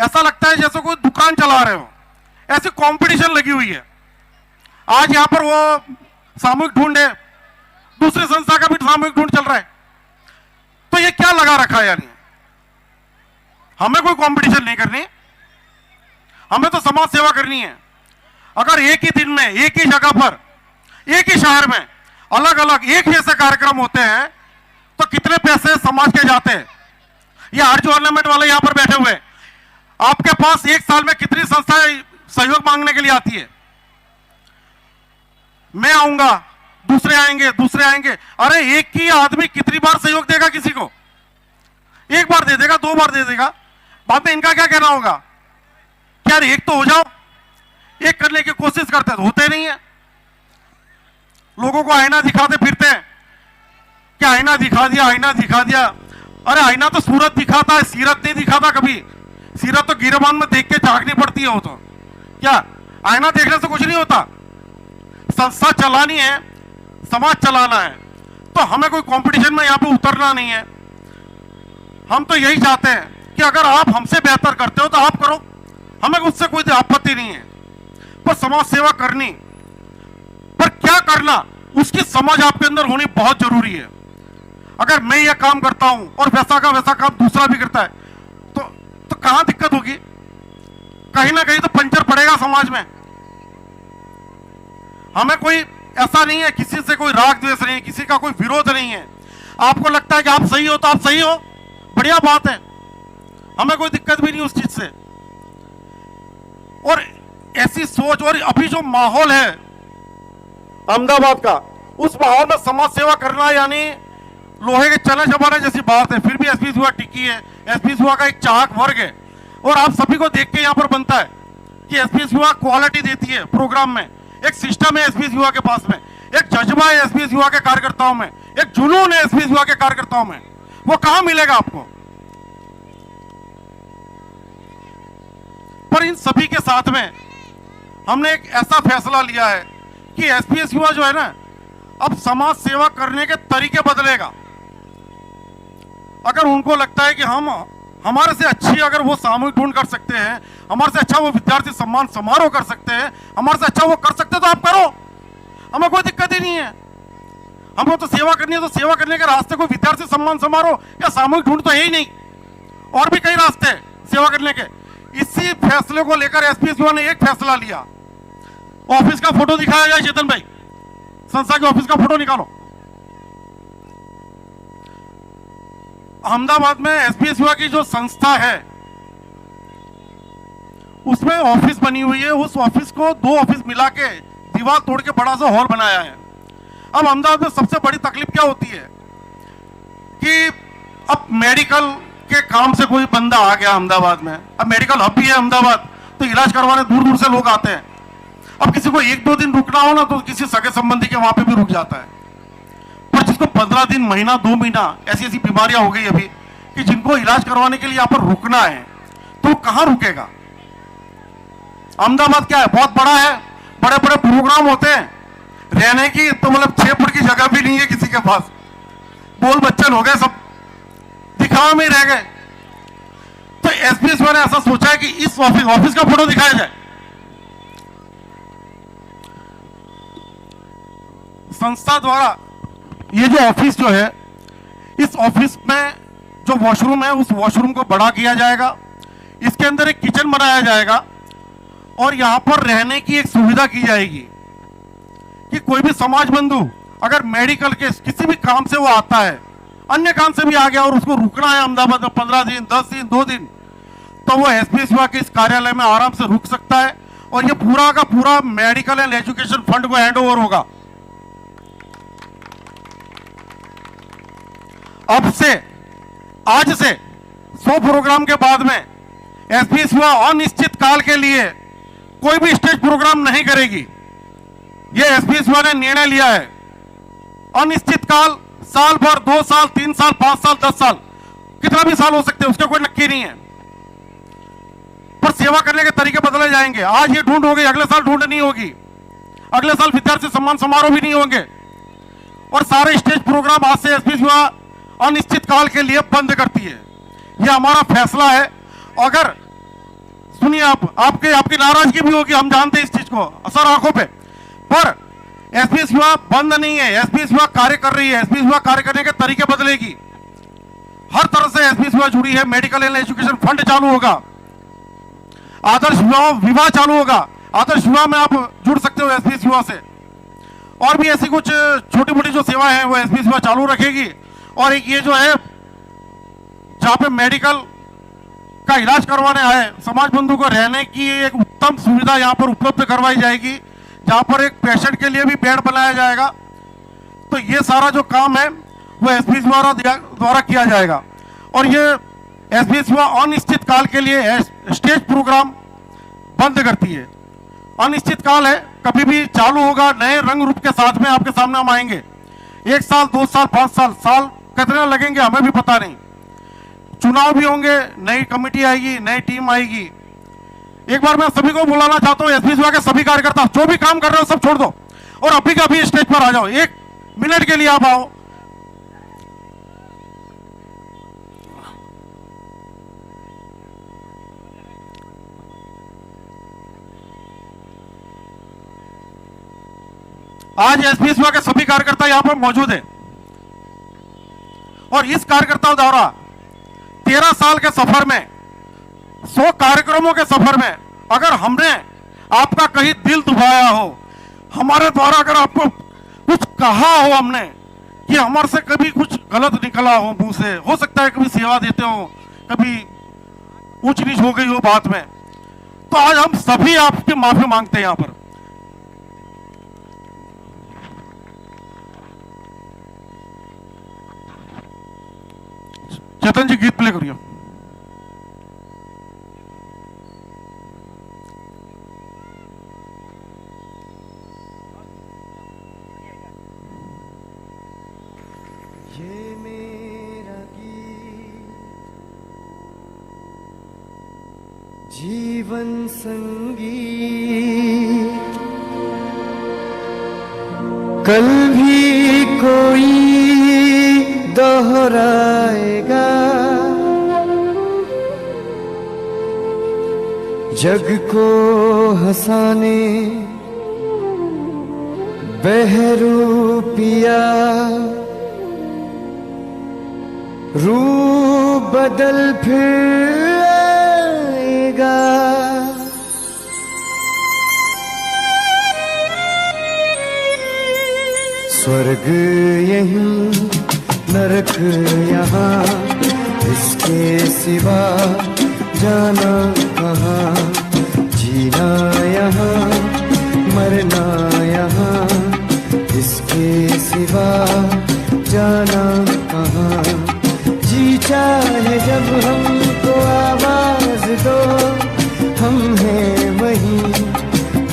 ऐसा लगता है जैसे कोई दुकान चला रहे हो, ऐसी कंपटीशन लगी हुई है। आज यहां पर वो सामूहिक ढूंढ है, दूसरी संस्था का भी सामूहिक ढूंढ चल रहा है। तो ये क्या लगा रखा है? यानी हमें कोई कंपटीशन नहीं करनी, हमें तो समाज सेवा करनी है। अगर एक ही दिन में एक ही जगह पर एक ही शहर में अलग अलग एक जैसे कार्यक्रम होते हैं तो कितने पैसे समाज के जाते हैं? ये आरजू ऑर्नामेंट वाले यहां पर बैठे हुए, आपके पास एक साल में कितनी संस्थाएं सहयोग मांगने के लिए आती है? मैं आऊंगा, दूसरे आएंगे, दूसरे आएंगे। अरे एक ही आदमी कितनी बार सहयोग देगा किसी को? एक बार दे देगा, 2 बार दे देगा, बाद में इनका क्या कहना होगा कि यार एक तो हो जाओ। एक करने की कोशिश करते हैं तो होते नहीं है। लोगों को आईना दिखाते फिरते हैं कि आईना दिखा दिया, आईना दिखा दिया। अरे आईना तो सूरत दिखाता है, सीरत नहीं दिखाता कभी। सीरत तो गिरबान में देख के झांकनी पड़ती है। वो तो क्या आईना देखने से कुछ नहीं होता। संस्था चलानी है, समाज चलाना है, तो हमें कोई कंपटीशन में यहां पे उतरना नहीं है। हम तो यही चाहते हैं कि अगर आप हमसे बेहतर करते हो तो आप करो, हमें उससे कोई आपत्ति नहीं है। पर समाज सेवा करनी, पर क्या करना, उसकी समझ आपके अंदर होनी बहुत जरूरी है। अगर मैं यह काम करता हूं और वैसा का वैसा काम दूसरा भी करता है तो कहां दिक्कत होगी? कहीं ना कहीं तो पंचर पड़ेगा समाज में। हमें कोई ऐसा नहीं है, किसी से कोई राग द्वेष नहीं है, किसी का कोई विरोध नहीं है। आपको लगता है कि आप सही हो तो आप सही हो, बढ़िया बात है, हमें कोई दिक्कत भी नहीं उस चीज से। और ऐसी सोच, और अभी जो माहौल है अहमदाबाद का, उस माहौल में समाज सेवा करना यानी लोहे के चने चबाने जैसी बात है। फिर भी एसपी युवा टिकी है, एसपी युवा का एक चाहक वर्ग है और आप सभी को देख के यहां पर बनता है कि एसपी युवा क्वालिटी देती है प्रोग्राम में। एक सिस्टम है एसपी युवा के पास में, एक जज्बा है एसपी युवा के कार्यकर्ताओं में, एक जुनून है एसपी युवा के कार्यकर्ताओं में। वो कहां मिलेगा आपको? पर इन सभी के साथ में हमने एक ऐसा फैसला लिया है कि एसपीएस युवा जो है ना, अब समाज सेवा करने के तरीके बदलेगा। अगर उनको लगता है कि हम हमारे से अच्छी अगर वो सामूहिक ढूंढ कर सकते हैं, हमारे से अच्छा वो विद्यार्थी सम्मान समारोह कर सकते हैं, हमारे से अच्छा वो कर सकते हैं, तो आप करो, हमें कोई दिक्कत ही नहीं है। हमें तो सेवा करनी है, तो सेवा करने के रास्ते को विद्यार्थी सम्मान समारोह या सामूहिक ढूंढ तो है ही नहीं, और भी कई रास्ते हैं सेवा करने के। इसी फैसले को लेकर एसपीएस युवा ने एक फैसला लिया। ऑफिस का फोटो दिखाया जाए, चेतन भाई, संस्था के ऑफिस का फोटो निकालो। अहमदाबाद में एसपीएस युवा की जो संस्था है उसमें ऑफिस बनी हुई है। उस ऑफिस को 2 ऑफिस मिला के दीवार तोड़ के बड़ा सा हॉल बनाया है। अब अहमदाबाद में सबसे बड़ी तकलीफ क्या होती है कि अब मेडिकल के काम से कोई बंदा आ गया अहमदाबाद में, अब मेडिकल हब भी है अहमदाबाद, तो इलाज करवाने दूर दूर से लोग आते हैं। अब किसी को 1-2 दिन रुकना हो ना तो किसी सगे संबंधी के वहां पे भी रुक जाता है। पर जिसको 15 दिन, महीना, 2 महीना ऐसी ऐसी बीमारियां हो गई अभी कि जिनको इलाज करवाने के लिए यहां पर रुकना है, तो कहां रुकेगा? अहमदाबाद क्या है, बहुत बड़ा है, बड़े बड़े प्रोग्राम होते हैं, रहने की तो मतलब 6 फुट की जगह भी नहीं है किसी के पास। बोल बच्चन हो गए, सब दिखावा में रह गए। तो एसपीएस ने ऐसा सोचा है कि इस ऑफिस का फोटो दिखाया जाए। संस्था द्वारा ये जो ऑफिस जो है, इस ऑफिस में जो वॉशरूम है उस वॉशरूम को बड़ा किया जाएगा। इसके अंदर एक किचन बनाया जाएगा और यहां पर रहने की एक सुविधा की जाएगी कि कोई भी समाज बंधु अगर मेडिकल के किसी भी काम से वो आता है, अन्य काम से भी आ गया और उसको रुकना है अहमदाबाद में 15 दिन, 10 दिन, 2 दिन, तो वो एसपीएस युवा के इस कार्यालय में आराम से रुक सकता है और ये पूरा का पूरा मेडिकल एंड एजुकेशन फंड को हैंड ओवर होगा। अब से, आज से 100 प्रोग्राम के बाद में एसपीएस युवा अनिश्चित काल के लिए कोई भी स्टेज प्रोग्राम नहीं करेगी। यह एसपीएस युवा ने निर्णय लिया है। अनिश्चित काल, साल भर, 2 साल, 3 साल, 5 साल, 10 साल, कितना भी साल हो सकते हैं, उसका कोई नक्की नहीं है। पर सेवा करने के तरीके बदले जाएंगे। आज ये ढूंढ हो गई, अगले साल ढूंढ नहीं होगी, अगले साल विद्यार्थी सम्मान समारोह भी नहीं होंगे और सारे स्टेज प्रोग्राम आज से एसपीएस युवा अनिश्चित काल के लिए बंद करती है। यह हमारा फैसला है। अगर सुनिए, आप आपकी नाराजगी भी होगी, हम जानते हैं इस चीज को, असर आंखों पे। पर एसपी सेवा बंद नहीं है, एसपी सेवा कार्य कर रही है। एसपी सेवा कार्य करने के तरीके बदलेगी, हर तरह से एसपी सेवा जुड़ी है। मेडिकल एंड एजुकेशन फंड चालू होगा, आदर्श विवाह चालू होगा। आदर्श विवाह में आप जुड़ सकते हो एसपी सेवा से। और भी ऐसी कुछ छोटी मोटी जो सेवाएं हैं वो एसपी सेवा चालू रखेगी। और एक ये जो है, जहां पे मेडिकल का इलाज करवाने आए समाज बंधु को रहने की एक उत्तम सुविधा यहां पर उपलब्ध करवाई जाएगी, जहां पर एक पेशेंट के लिए भी बेड बनाया जाएगा। तो ये सारा जो काम है वो एसपी द्वारा किया जाएगा। और ये एसपी सेवा अनिश्चित काल के लिए स्टेज प्रोग्राम बंद करती है। अनिश्चित काल है, कभी भी चालू होगा, नए रंग रूप के साथ में आपके सामने हम आएंगे। 1 साल, 2 साल, 5 साल कितने लगेंगे हमें भी पता नहीं। चुनाव भी होंगे, नई कमेटी आएगी, नई टीम आएगी। एक बार मैं सभी को बुलाना चाहता हूं, एसपी सेवा के सभी कार्यकर्ता जो भी काम कर रहे हो सब छोड़ दो और अभी के अभी स्टेज पर आ जाओ। 1 मिनट के लिए आप आओ। आज एसपी सेवा के सभी कार्यकर्ता यहां पर मौजूद है और इस कार्यकर्ताओं द्वारा 13 साल के सफर में, 100 कार्यक्रमों के सफर में, अगर हमने आपका कहीं दिल दुखाया हो, हमारे द्वारा अगर आपको कुछ कहा हो हमने कि हमारे से कभी कुछ गलत निकला हो मुंह से, हो सकता है कभी सेवा देते हो, कभी ऊंच नीच हो गई हो बात में, तो आज हम सभी आपकी माफी मांगते हैं यहां पर। चेतन जी गीत प्ले करिए। ये मेरा गीत जीवन संगीत, कल भी कोई दोहराएगा, जग को हंसाने बहरूपिया, रूप बदल फिर आएगा। स्वर्ग यहीं नरक यहाँ, इसके सिवा जाना कहाँ, जीना यहाँ मरना यहाँ, इसके सिवा जाना कहाँ। जी चाहे जब हमको आवाज दो, हम हैं वहीं,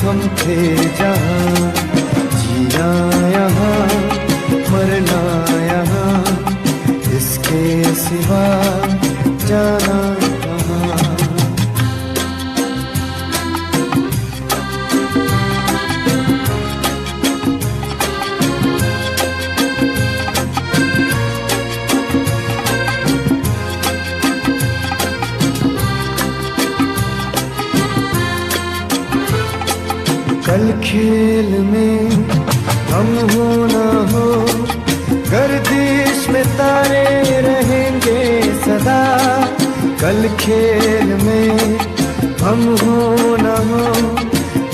हम थे जहाँ, जीना यहाँ मरना यहाँ, इसके सिवा जाना कहाँ। कल खेल में हम हो ना हो, गर्दिश में तारे रहेंगे सदा। कल खेल में हम हो ना हो,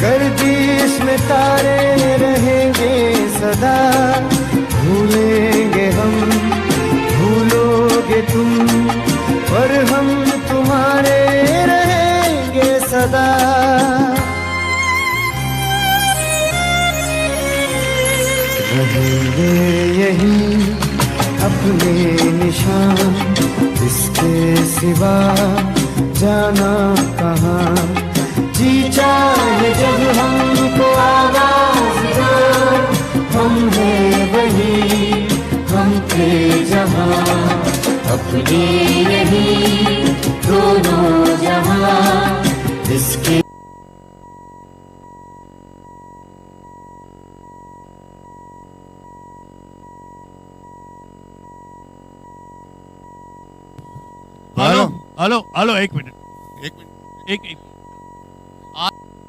गर्दिश में तारे रहेंगे सदा। भूलेंगे हम, भूलोगे तुम, पर हम तुम्हारे रहेंगे सदा। रहेंगे यही अपने निशान, इसके सिवा जाना कहाँ। जी चाहे जब हमको आवाज दो, हम हैं वही, हम थे जहाँ, अपने यही दोनों जहाँ, इसके हेलो हेलो हेलो, एक मिनट।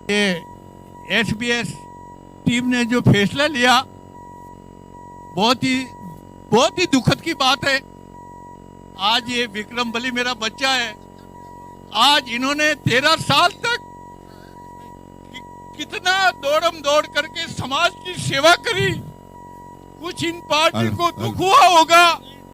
ये SBS टीम ने जो फैसला लिया बहुत ही दुखद की बात है। आज ये विक्रम बली मेरा बच्चा है, आज इन्होंने 13 साल तक कितना दौड़म दौड़ करके समाज की सेवा करी। कुछ इन पार्टी को दुख हुआ होगा